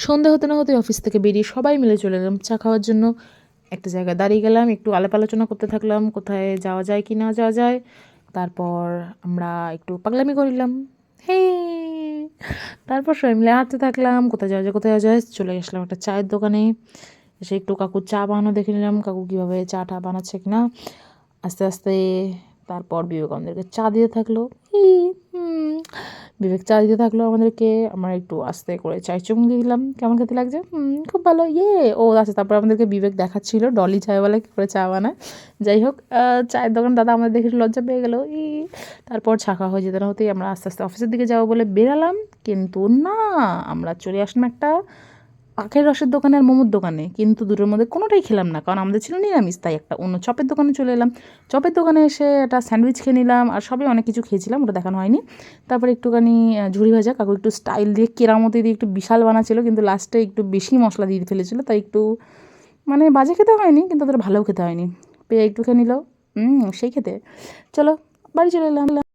সন্ধে হতে না হতে অফিস থেকে বেরিয়ে সবাই মিলে চলে গেলাম চা খাওয়ার জন্য। একটা জায়গায় দাঁড়িয়ে গেলাম, একটু আলাপ আলোচনা করতে থাকলাম কোথায় যাওয়া যায় কি না যাওয়া যায়। তারপর আমরা একটু পাগলামি করিলাম, হে। তারপর সবাই মিলে হাঁটতে থাকলাম, কোথায় যাওয়া যায় কোথায় যাওয়া যায়। চলে গেছিলাম একটা চায়ের দোকানে, এসে একটু কাকুর চা বানানো দেখে নিলাম, কাকু কীভাবে চাটা বানাচ্ছে কিনা। আস্তে আস্তে তারপর বিবেক আমাদেরকে চা দিতে থাকলো, বিবেক চা দিতে থাকলো আমাদেরকে। আমরা একটু আস্তে করে চায়ের চুমুক দিয়ে দিলাম, কেমন খেতে লাগছে, খুব ভালো, ও আচ্ছা। তারপর আমাদেরকে বিবেক দেখাচ্ছিল ডলি চায়ওয়ালা কী করে চা বানায়। যাই হোক, চায়ের দোকান দাদা আমাদের দেখে লজ্জা পেয়ে গেলো। তারপর চা খাওয়া হয়ে যেতে না হতেই আমরা আস্তে আস্তে অফিসের দিকে যাবো বলে বেরালাম, কিন্তু না, আমরা চলে আসলাম একটা আখের রসের দোকানে আর মোমোর দোকানে। কিন্তু দুটোর মধ্যে কোনোটাই খেলাম না, কারণ আমাদের ছিল নিরামিষ। তাই একটা অন্য চপের দোকানে চলে এলাম। চপের দোকানে এসে একটা স্যান্ডউইচ খেয়ে নিলাম, আর সবই অনেক কিছু খেয়েছিলাম, ওটা দেখানো হয়নি। তারপরে একটুখানি ঝুড়ি ভাজা, কাকু একটু স্টাইল দিয়ে কেরামতি দিয়ে একটু বিশাল বানাচ্ছিলো, কিন্তু লাস্টে একটু বেশি মশলা দিয়ে ফেলেছিলো, তাই একটু মানে বাজে খেতে হয়নি, কিন্তু ওদের ভালোও খেতে হয়নি। পেয়ে একটু খেয়ে নিল, সেই খেতে। চলো বাড়ি চলে এলাম।